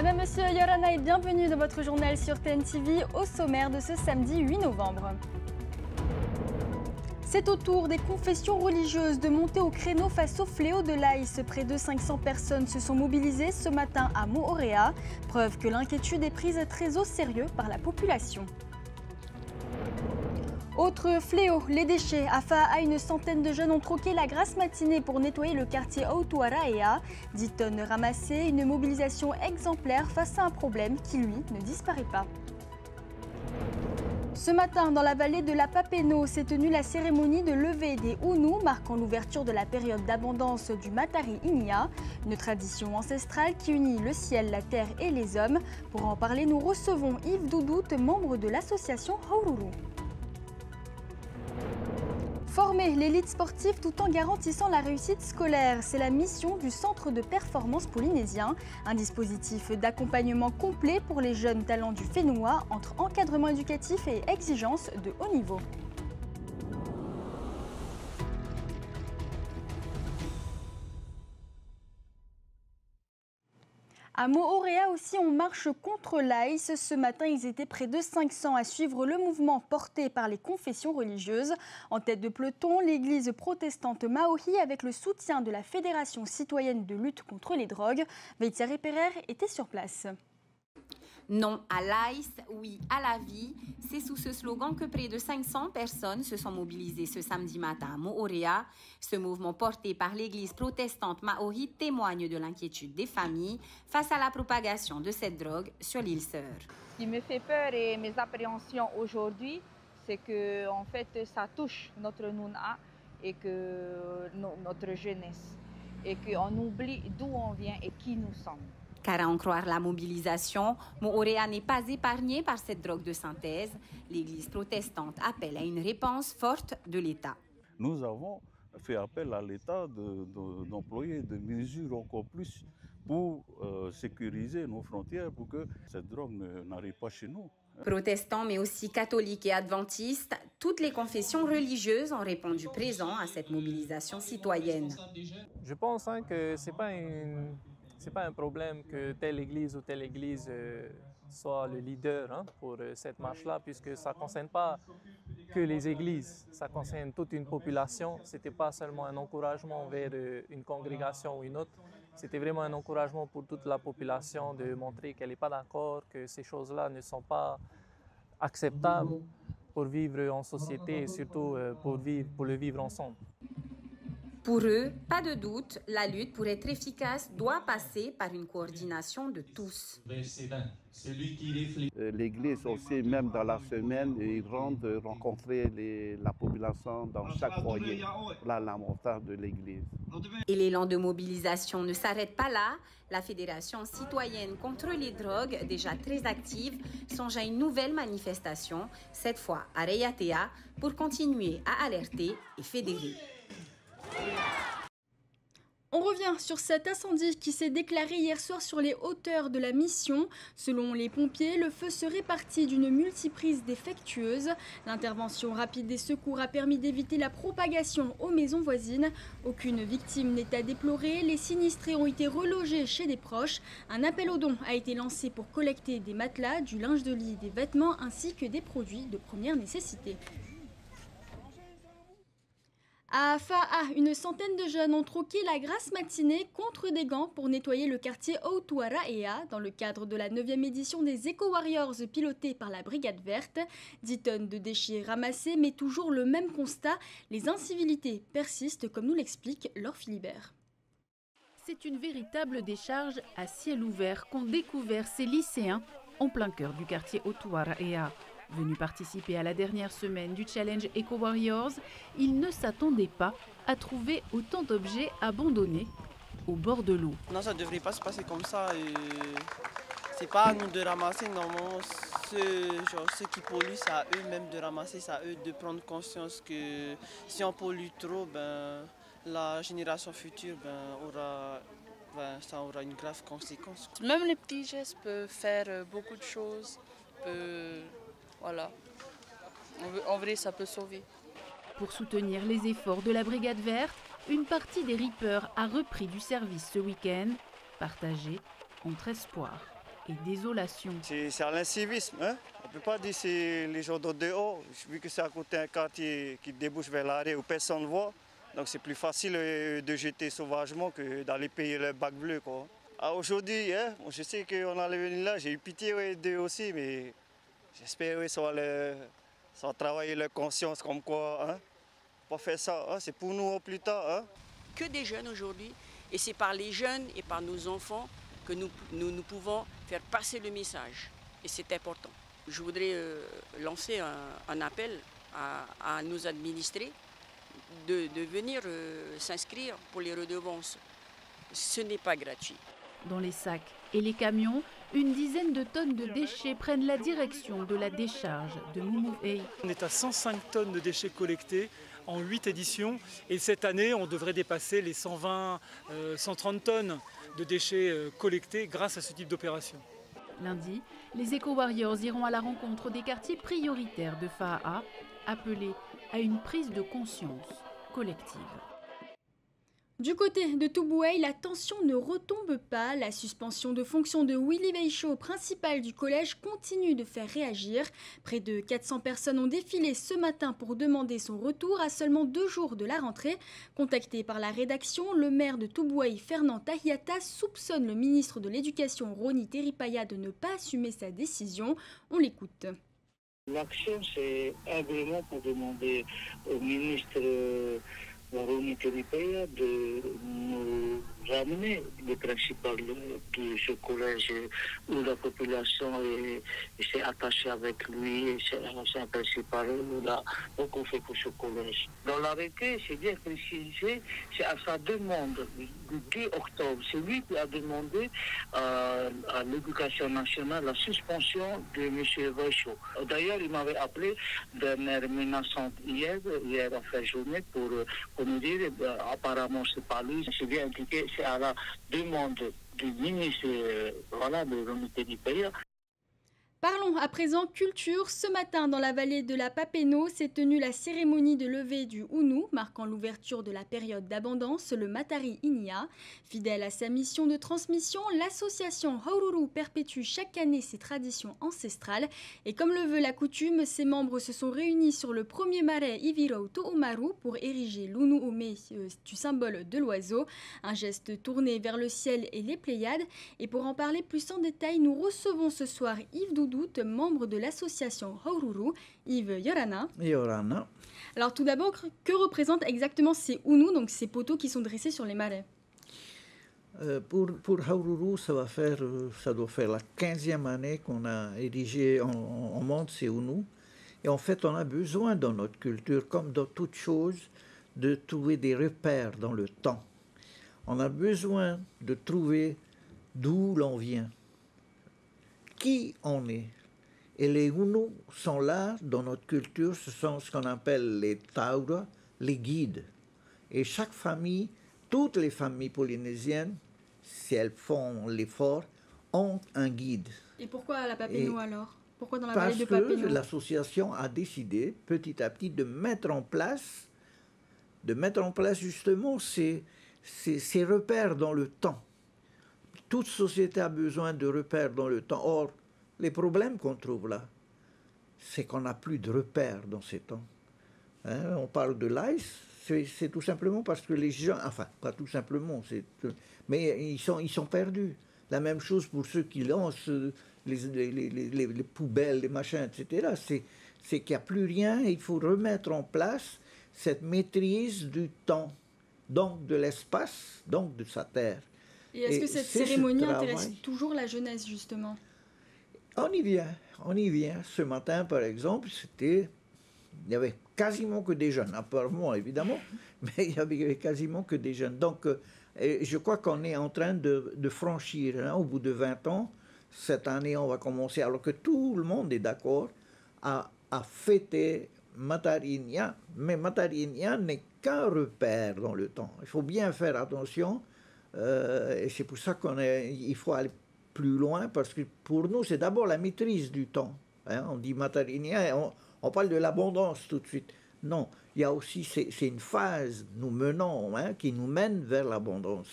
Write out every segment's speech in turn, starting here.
Madame, Monsieur, Yorana et bienvenue dans votre journal sur TNTV au sommaire de ce samedi 8 novembre. C'est au tour des confessions religieuses de monter au créneau face au fléau de l'AIS. Près de 500 personnes se sont mobilisées ce matin à Moorea, preuve que l'inquiétude est prise très au sérieux par la population. Autre fléau, les déchets. À Fa'a, une centaine de jeunes ont troqué la grasse matinée pour nettoyer le quartier Aotuaraea. 10 tonnes ramassées, une mobilisation exemplaire face à un problème qui, lui, ne disparaît pas. Ce matin, dans la vallée de la Papeno, s'est tenue la cérémonie de levée des Unu, marquant l'ouverture de la période d'abondance du Matari Inia, une tradition ancestrale qui unit le ciel, la terre et les hommes. Pour en parler, nous recevons Yves Doudout, membre de l'association Haururu. Former l'élite sportive tout en garantissant la réussite scolaire, c'est la mission du Centre de performance polynésien, un dispositif d'accompagnement complet pour les jeunes talents du Fénois entre encadrement éducatif et exigences de haut niveau. À Moorea aussi, on marche contre l'AIS. Ce matin, ils étaient près de 500 à suivre le mouvement porté par les confessions religieuses. En tête de peloton, l'église protestante Maohi, avec le soutien de la Fédération citoyenne de lutte contre les drogues. Veitiare Perer était sur place. Non à l'AIS, oui à la vie. C'est sous ce slogan que près de 500 personnes se sont mobilisées ce samedi matin à Moorea. Ce mouvement porté par l'église protestante Maohi témoigne de l'inquiétude des familles face à la propagation de cette drogue sur l'île Sœur. Ce qui me fait peur et mes appréhensions aujourd'hui, c'est que en fait, ça touche notre Nuna et que notre jeunesse. Et qu'on oublie d'où on vient et qui nous sommes. Car à en croire la mobilisation, Moorea n'est pas épargné par cette drogue de synthèse. L'église protestante appelle à une réponse forte de l'État. Nous avons fait appel à l'État d'employer des mesures encore plus pour sécuriser nos frontières pour que cette drogue n'arrive pas chez nous. Protestants, mais aussi catholiques et adventistes, toutes les confessions religieuses ont répondu présent à cette mobilisation citoyenne. Je pense que ce n'est pas un problème que telle église ou telle église soit le leader pour cette marche-là, puisque ça ne concerne pas que les églises, ça concerne toute une population. Ce n'était pas seulement un encouragement vers une congrégation ou une autre, c'était vraiment un encouragement pour toute la population de montrer qu'elle n'est pas d'accord, que ces choses-là ne sont pas acceptables pour vivre en société et surtout pour le vivre ensemble. Pour eux, pas de doute, la lutte pour être efficace doit passer par une coordination de tous. L'Église aussi, même dans la semaine, ils rentrent rencontrer la population dans chaque foyer, la montagne de l'Église. Et l'élan de mobilisation ne s'arrête pas là. La Fédération citoyenne contre les drogues, déjà très active, songe à une nouvelle manifestation, cette fois à Reiatea, pour continuer à alerter et fédérer. On revient sur cet incendie qui s'est déclaré hier soir sur les hauteurs de la Mission. Selon les pompiers, le feu serait parti d'une multiprise défectueuse. L'intervention rapide des secours a permis d'éviter la propagation aux maisons voisines. Aucune victime n'est à déplorer. Les sinistrés ont été relogés chez des proches. Un appel aux dons a été lancé pour collecter des matelas, du linge de lit, des vêtements ainsi que des produits de première nécessité. À Fa'a, une centaine de jeunes ont troqué la grasse matinée contre des gants pour nettoyer le quartier Aotuaraea dans le cadre de la 9e édition des Eco-Warriors pilotée par la Brigade Verte. 10 tonnes de déchets ramassés, mais toujours le même constat, les incivilités persistent comme nous l'explique Laure Philibert. C'est une véritable décharge à ciel ouvert qu'ont découvert ces lycéens en plein cœur du quartier Aotuaraea. Venus participer à la dernière semaine du challenge Eco Warriors, ils ne s'attendaient pas à trouver autant d'objets abandonnés au bord de l'eau. Non, ça ne devrait pas se passer comme ça. C'est pas à nous de ramasser, normalement, ceux qui polluent, c'est à eux-mêmes de ramasser, c'est à eux de prendre conscience que si on pollue trop, la génération future ça aura une grave conséquence. Même les petits gestes peuvent faire beaucoup de choses. Voilà. En vrai, ça peut sauver. Pour soutenir les efforts de la Brigade Verte, une partie des Reapers a repris du service ce week-end, partagé entre espoir et désolation. C'est à l'incivisme, hein? On ne peut pas dire que c'est les gens de dehors, vu que c'est à côté d'un quartier qui débouche vers l'arrêt où personne ne voit. Donc c'est plus facile de jeter sauvagement que d'aller payer le bac bleu, quoi. Aujourd'hui, hein, je sais qu'on allait venir là, j'ai eu pitié d'eux aussi, mais j'espère que ça va travailler leur conscience comme quoi, hein, pas faire ça, hein, c'est pour nous plus tard. Hein. Que des jeunes aujourd'hui, et c'est par les jeunes et par nos enfants que nous pouvons faire passer le message, et c'est important. Je voudrais lancer un appel à nos administrés de venir s'inscrire pour les redevances. Ce n'est pas gratuit. Dans les sacs et les camions, une dizaine de tonnes de déchets prennent la direction de la décharge de Moumouvei. On est à 105 tonnes de déchets collectés en 8 éditions et cette année on devrait dépasser les 120-130 tonnes de déchets collectés grâce à ce type d'opération. Lundi, les Eco-Warriors iront à la rencontre des quartiers prioritaires de Fa'a, appelés à une prise de conscience collective. Du côté de Tubouaï, la tension ne retombe pas. La suspension de fonction de Willy Weicho, principal du collège, continue de faire réagir. Près de 400 personnes ont défilé ce matin pour demander son retour à seulement 2 jours de la rentrée. Contacté par la rédaction, le maire de Tubouaï, Fernand Tahiata, soupçonne le ministre de l'Éducation, Roni Teripaya, de ne pas assumer sa décision. On l'écoute. L'action, c'est vraiment pour demander au ministre Roni Teripaya de nous ramener le principal de ce collège où la population s'est attachée avec lui, c'est un principal où il a beaucoup fait pour ce collège. Dans l'arrêté, c'est bien précisé, c'est à sa demande du 2 octobre. C'est lui qui a demandé à l'éducation nationale la suspension de M. Weicho. D'ailleurs, il m'avait appelé de manière menaçante hier en fin de journée pour me dire, apparemment c'est pas lui, c'est bien impliqué, c'est à la demande du ministre de l'unité du pays. Parlons à présent culture. Ce matin, dans la vallée de la Papeno, s'est tenue la cérémonie de levée du Unu, marquant l'ouverture de la période d'abondance, le Matari Inia. Fidèle à sa mission de transmission, l'association Haururu perpétue chaque année ses traditions ancestrales. Et comme le veut la coutume, ses membres se sont réunis sur le premier marais Ivirau To'omaru pour ériger l'Unu Ume du symbole de l'oiseau, un geste tourné vers le ciel et les Pléiades. Et pour en parler plus en détail, nous recevons ce soir Yves Doudou, membre de l'association Haururu. Yves, Yorana. Yorana. Alors tout d'abord, que représentent exactement ces Unu, donc ces poteaux qui sont dressés sur les marais? Pour Haururu, ça doit faire la 15e année qu'on a érigé, on monte ces Unu. Et en fait, on a besoin dans notre culture, comme dans toute chose, de trouver des repères dans le temps. On a besoin de trouver d'où l'on vient, qui on est. Et les Unu sont là, dans notre culture, ce sont ce qu'on appelle les taura, les guides. Et chaque famille, toutes les familles polynésiennes, si elles font l'effort, ont un guide. Et pourquoi la Papeno alors? Pourquoi dans la Parce vallée de Papeno? Parce que l'association a décidé, petit à petit, de mettre en place justement ces repères dans le temps. Toute société a besoin de repères dans le temps. Or, les problèmes qu'on trouve là, c'est qu'on n'a plus de repères dans ces temps. Hein, on parle de l'ice, c'est tout simplement parce que les gens, enfin, pas tout simplement, mais ils sont perdus. La même chose pour ceux qui lancent les poubelles, les machins, etc. C'est qu'il n'y a plus rien et il faut remettre en place cette maîtrise du temps, donc de l'espace, donc de sa terre. Et est-ce que cette cérémonie intéresse toujours la jeunesse, justement? On y vient. Ce matin, par exemple, il n'y avait quasiment que des jeunes, à part moi, évidemment, mais il n'y avait quasiment que des jeunes. Donc, je crois qu'on est en train de franchir, hein, au bout de 20 ans, cette année, on va commencer, alors que tout le monde est d'accord, à fêter Matarinia. Mais Matarinia n'est qu'un repère dans le temps. Il faut bien faire attention. Et c'est pour ça qu'il faut aller plus loin, parce que pour nous, c'est d'abord la maîtrise du temps. Hein, on dit Matarinia, on parle de l'abondance tout de suite. Non, il y a aussi, c'est une phase, nous menons, hein, qui nous mène vers l'abondance.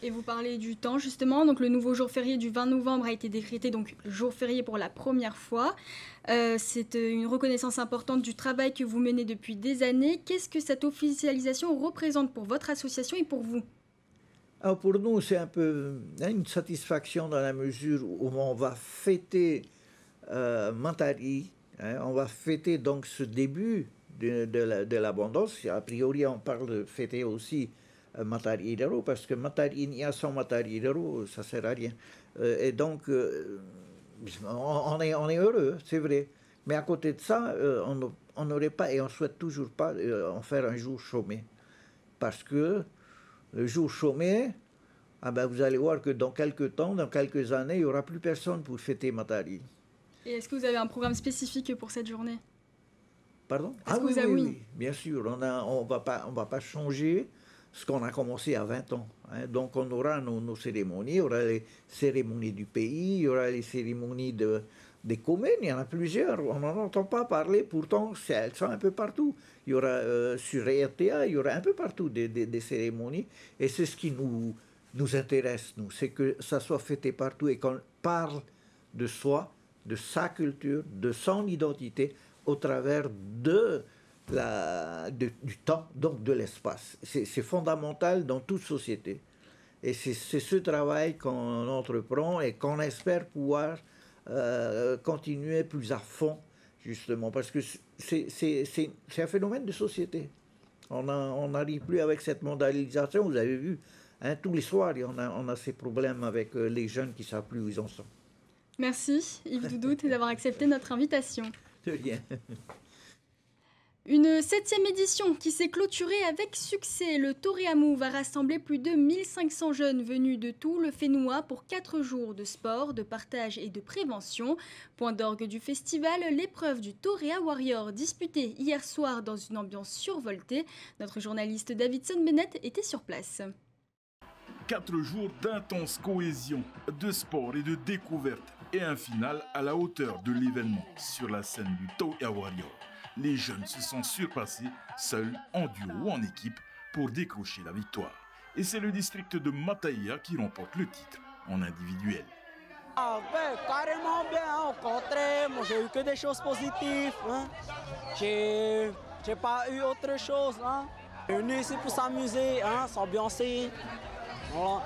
Et vous parlez du temps justement, donc le nouveau jour férié du 20 novembre a été décrété donc jour férié pour la première fois. C'est une reconnaissance importante du travail que vous menez depuis des années. Qu'est-ce que cette officialisation représente pour votre association et pour vous? Alors pour nous, c'est un peu une satisfaction dans la mesure où on va fêter Matari, on va fêter donc ce début de l'abondance. A priori, on parle de fêter aussi Matari Idaro, parce que Matari Nia sans Matari Idaro, ça ne sert à rien. Et donc, on est heureux, c'est vrai. Mais à côté de ça, on n'aurait pas, et on ne souhaite toujours pas, en faire un jour chômé. Parce que le jour chômé, vous allez voir que dans quelques temps, dans quelques années, il n'y aura plus personne pour fêter Matari. Et est-ce que vous avez un programme spécifique pour cette journée? Pardon? Oui, bien sûr. On va pas changer ce qu'on a commencé à 20 ans. Donc on aura nos cérémonies, il y aura les cérémonies du pays, il y aura les cérémonies des communes, il y en a plusieurs. On n'en entend pas parler, pourtant elles sont un peu partout. Il y aura sur RTA, il y aura un peu partout des cérémonies. Et c'est ce qui nous intéresse, nous, c'est que ça soit fêté partout et qu'on parle de soi, de sa culture, de son identité au travers du temps, donc de l'espace. C'est fondamental dans toute société. Et c'est ce travail qu'on entreprend et qu'on espère pouvoir continuer plus à fond, justement, parce que c'est un phénomène de société. On n'arrive plus avec cette mondialisation, vous avez vu, tous les soirs, on a ces problèmes avec les jeunes qui ne savent plus où ils en sont. Merci Yves Doudou d'avoir accepté notre invitation. De rien. Une 7e édition qui s'est clôturée avec succès. Le Toreamu va rassembler plus de 1500 jeunes venus de tout le Fénois pour 4 jours de sport, de partage et de prévention. Point d'orgue du festival, l'épreuve du Torea Warrior disputée hier soir dans une ambiance survoltée. Notre journaliste Davidson Bennett était sur place. 4 jours d'intense cohésion, de sport et de découverte et un final à la hauteur de l'événement sur la scène du Torea Warrior. Les jeunes se sont surpassés, seuls, en duo ou en équipe, pour décrocher la victoire. Et c'est le district de Mataia qui remporte le titre en individuel. Ah ben, carrément bien, au contraire, moi j'ai eu que des choses positives. J'ai pas eu autre chose. Venu ici pour s'amuser, s'ambiancer. Voilà.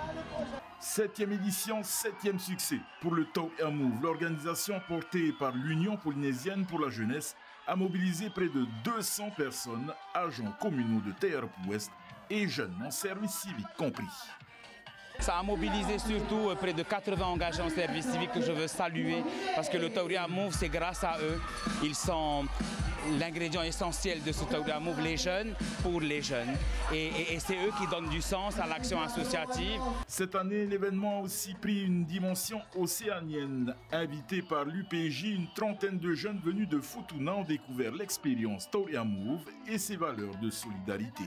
7e édition, 7e succès pour le Torea Move. L'organisation portée par l'Union polynésienne pour la jeunesse a mobilisé près de 200 personnes, agents communaux de Teahupo'ou-Ouest et jeunes en service civique compris. Ça a mobilisé surtout près de 80 engagés en service civique que je veux saluer parce que le Torea Move, c'est grâce à eux. Ils sont l'ingrédient essentiel de ce Torea Move, les jeunes pour les jeunes. Et c'est eux qui donnent du sens à l'action associative. Cette année, l'événement a aussi pris une dimension océanienne. Invité par l'UPJ, une trentaine de jeunes venus de Futuna ont découvert l'expérience Torea Move et ses valeurs de solidarité.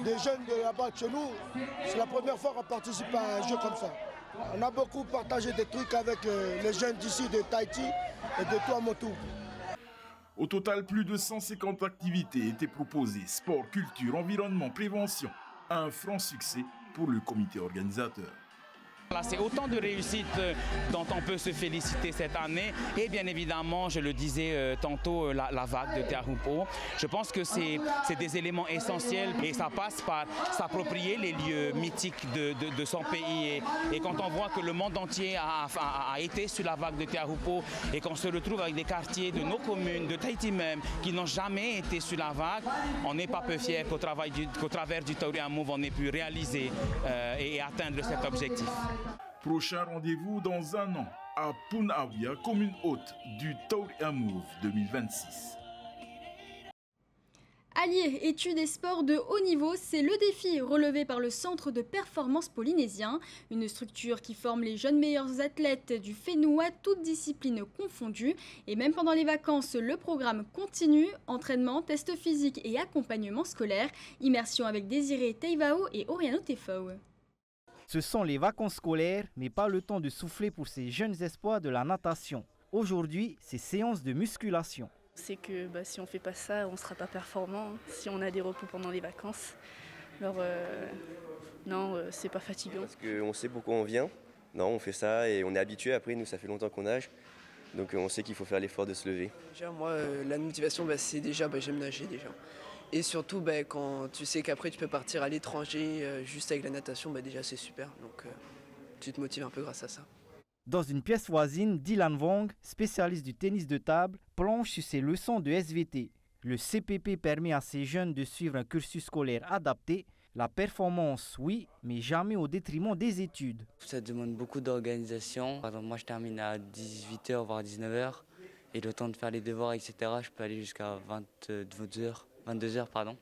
Des jeunes de là-bas de chez nous, c'est la première fois qu'on participe à un jeu comme ça. On a beaucoup partagé des trucs avec les jeunes d'ici de Tahiti et de Tuamotu. Au total, plus de 150 activités étaient proposées. Sport, culture, environnement, prévention. Un franc succès pour le comité organisateur. C'est autant de réussites dont on peut se féliciter cette année et bien évidemment, je le disais tantôt, la vague de Teahupo'o. Je pense que c'est des éléments essentiels et ça passe par s'approprier les lieux mythiques de son pays. Et quand on voit que le monde entier a été sur la vague de Teahupo'o et qu'on se retrouve avec des quartiers de nos communes, de Tahiti même, qui n'ont jamais été sur la vague, on n'est pas peu fiers qu'au travers du Torea Move, on ait pu réaliser et atteindre cet objectif. Prochain rendez-vous dans un an à Punaauia, commune hôte du Torea Move 2026. Allier études et sports de haut niveau, c'est le défi relevé par le Centre de performance polynésien, une structure qui forme les jeunes meilleurs athlètes du Fénois, toutes disciplines confondues. Et même pendant les vacances, le programme continue, entraînement, tests physiques et accompagnement scolaire, immersion avec Désiré Teivao et Oriano Tefau. Ce sont les vacances scolaires, mais pas le temps de souffler pour ces jeunes espoirs de la natation. Aujourd'hui, c'est séance de musculation. C'est que si on ne fait pas ça, on ne sera pas performant si on a des repos pendant les vacances. Alors non, c'est pas fatigant. Parce qu'on sait pourquoi on vient. Non, on fait ça et on est habitué. Après, nous, ça fait longtemps qu'on nage. Donc on sait qu'il faut faire l'effort de se lever. Déjà, moi, la motivation, c'est déjà, j'aime nager déjà. Et surtout, quand tu sais qu'après, tu peux partir à l'étranger juste avec la natation, déjà, c'est super. Donc tu te motives un peu grâce à ça. Dans une pièce voisine, Dylan Wong, spécialiste du tennis de table, plonge sur ses leçons de SVT. Le CPP permet à ces jeunes de suivre un cursus scolaire adapté. La performance, oui, mais jamais au détriment des études. Ça demande beaucoup d'organisation. Par exemple, moi, je termine à 18h, voire 19h. Et le temps de faire les devoirs, etc., je peux aller jusqu'à 22h,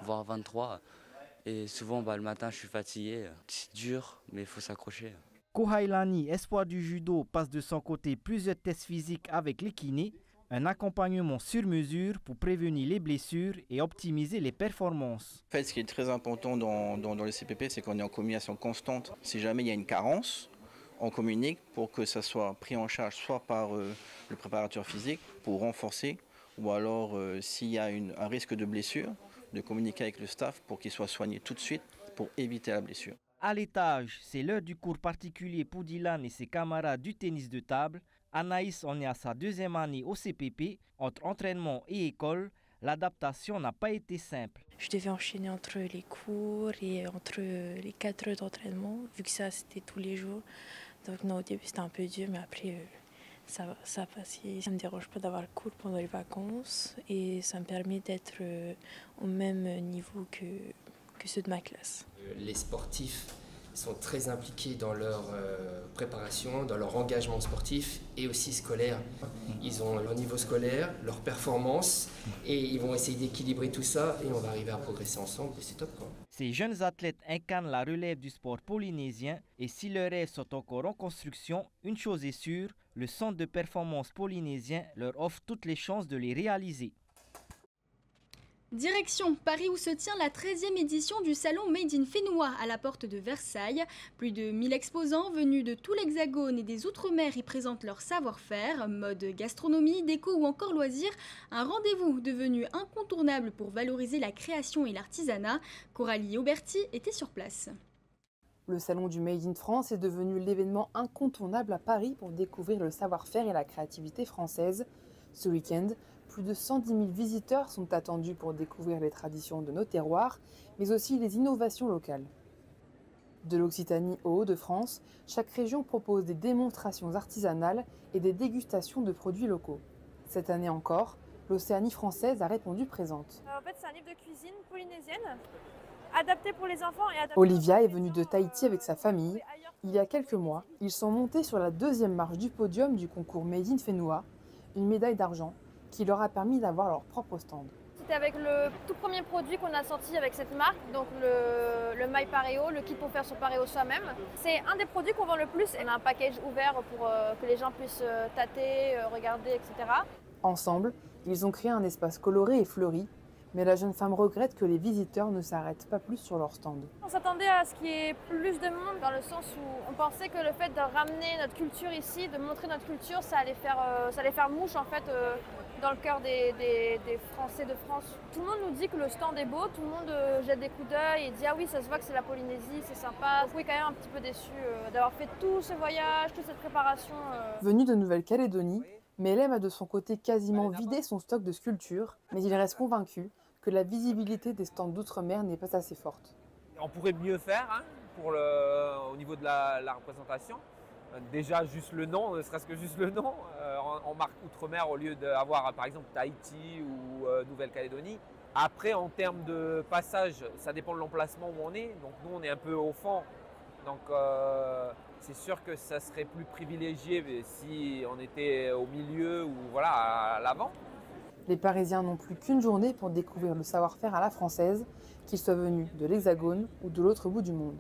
voire 23. Et souvent, le matin, je suis fatigué. C'est dur, mais il faut s'accrocher. Kohailani, espoir du judo, passe de son côté plusieurs tests physiques avec les kinés. Un accompagnement sur mesure pour prévenir les blessures et optimiser les performances. En fait, ce qui est très important dans le CPP, c'est qu'on est en communication constante. Si jamais il y a une carence, on communique pour que ça soit pris en charge soit par le préparateur physique pour renforcer, ou alors s'il y a un risque de blessure, de communiquer avec le staff pour qu'il soit soigné tout de suite pour éviter la blessure. À l'étage, c'est l'heure du cours particulier pour Dylan et ses camarades du tennis de table. Anaïs en est à sa 2e année au CPP. Entre entraînement et école, l'adaptation n'a pas été simple. Je devais enchaîner entre les cours et entre les 4 heures d'entraînement, vu que ça c'était tous les jours. Donc non, au début c'était un peu dur, mais après ça a passé. Ça ne me dérange pas d'avoir le cours pendant les vacances et ça me permet d'être au même niveau que ceux de ma classe. Les sportifs sont très impliqués dans leur préparation, dans leur engagement sportif et aussi scolaire. Ils ont leur niveau scolaire, leur performance et ils vont essayer d'équilibrer tout ça et on va arriver à progresser ensemble et c'est top, quoi. Ces jeunes athlètes incarnent la relève du sport polynésien et si leurs rêves sont encore en construction, une chose est sûre, le centre de performance polynésien leur offre toutes les chances de les réaliser. Direction Paris où se tient la 13e édition du salon Made in Fénois à la porte de Versailles. Plus de 1000 exposants venus de tout l'Hexagone et des Outre-mer y présentent leur savoir-faire, mode, gastronomie, déco ou encore loisirs. Un rendez-vous devenu incontournable pour valoriser la création et l'artisanat. Coralie Auberti était sur place. Le salon du Made in France est devenu l'événement incontournable à Paris pour découvrir le savoir-faire et la créativité française. Ce week-end, plus de 110 000 visiteurs sont attendus pour découvrir les traditions de nos terroirs, mais aussi les innovations locales. De l'Occitanie aux Hauts-de-France, chaque région propose des démonstrations artisanales et des dégustations de produits locaux. Cette année encore, l'Océanie française a répondu présente. En fait, c'est un livre de cuisine polynésienne, adapté pour les enfants et adapté Olivia est venue de Tahiti avec sa famille. Il y a quelques mois, ils sont montés sur la 2e marche du podium du concours Made in Fénois, une médaille d'argent qui leur a permis d'avoir leur propre stand. C'était avec le tout premier produit qu'on a sorti avec cette marque, donc le My Pareo, le kit pour faire son pareo soi-même. C'est un des produits qu'on vend le plus. On a un package ouvert pour que les gens puissent tâter, regarder, etc. Ensemble, ils ont créé un espace coloré et fleuri, mais la jeune femme regrette que les visiteurs ne s'arrêtent pas plus sur leur stand. On s'attendait à ce qu'il y ait plus de monde, dans le sens où on pensait que le fait de ramener notre culture ici, de montrer notre culture, ça allait faire mouche en fait dans le cœur des Français de France. Tout le monde nous dit que le stand est beau, tout le monde jette des coups d'œil et dit ah oui, ça se voit que c'est la Polynésie, c'est sympa. On est quand même un petit peu déçus d'avoir fait tout ce voyage, toute cette préparation. Venue de Nouvelle-Calédonie, Mélème a de son côté quasiment vidé son stock de sculptures, mais il reste convaincu que la visibilité des stands d'outre-mer n'est pas assez forte. On pourrait mieux faire au niveau de la représentation. Déjà juste le nom, ne serait-ce que juste le nom, en marque outre-mer au lieu d'avoir par exemple Tahiti ou Nouvelle-Calédonie. Après en termes de passage, ça dépend de l'emplacement où on est. Donc nous on est un peu au fond, donc c'est sûr que ça serait plus privilégié si on était au milieu ou voilà à l'avant. Les Parisiens n'ont plus qu'une journée pour découvrir le savoir-faire à la française, qu'ils soient venus de l'Hexagone ou de l'autre bout du monde.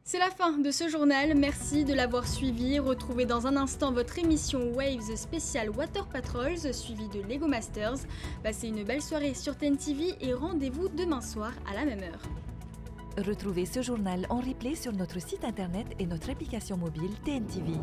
C'est la fin de ce journal, merci de l'avoir suivi. Retrouvez dans un instant votre émission Waves spéciale Water Patrols, suivie de Lego Masters. Passez une belle soirée sur TNTV et rendez-vous demain soir à la même heure. Retrouvez ce journal en replay sur notre site internet et notre application mobile TNTV.